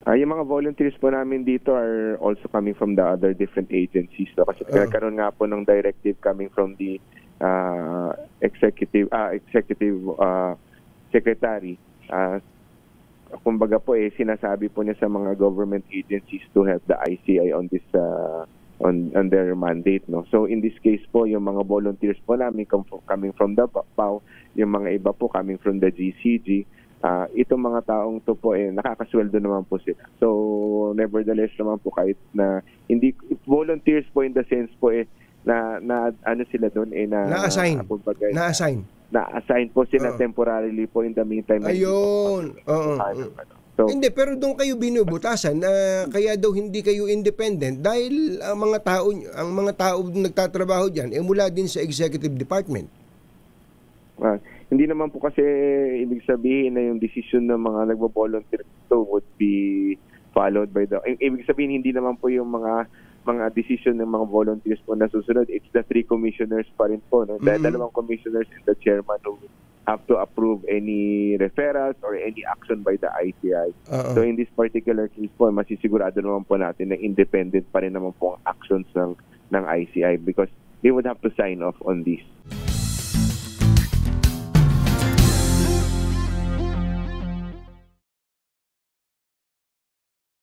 Yung mga volunteers po namin dito are also coming from the other different agencies. No? Kasi nagkaroon nga po ng directive coming from the executive secretary. Kumbaga po sinasabi po niya sa mga government agencies to help the ICI on this on their mandate, no. So in this case po, yung mga volunteers po namin coming from the PAO, yung mga iba po coming from the GCG. Itong mga taong to po nakakasweldo naman po sila. So nevertheless naman po, kahit na hindi volunteers po in the sense po na ano sila doon na-assign po sila temporarily po in the meantime. Ayun. So, hindi, pero doon kayo binubutasan na kaya daw hindi kayo independent dahil ang mga tao nagtatrabaho diyan mula din sa executive department. Hindi naman po kasi ibig sabihin na yung decision ng mga nagbo-volunteer to would be followed by ibig sabihin hindi naman po yung mga decision ng mga volunteers po na susunod. It's the 3 commissioners pa rin po, no? Dalawang commissioners and the chairman who have to approve any referrals or any action by the ICI. So in this particular case po, masisigurado naman po natin na independent pa rin naman po ang actions ng ICI because they would have to sign off on this.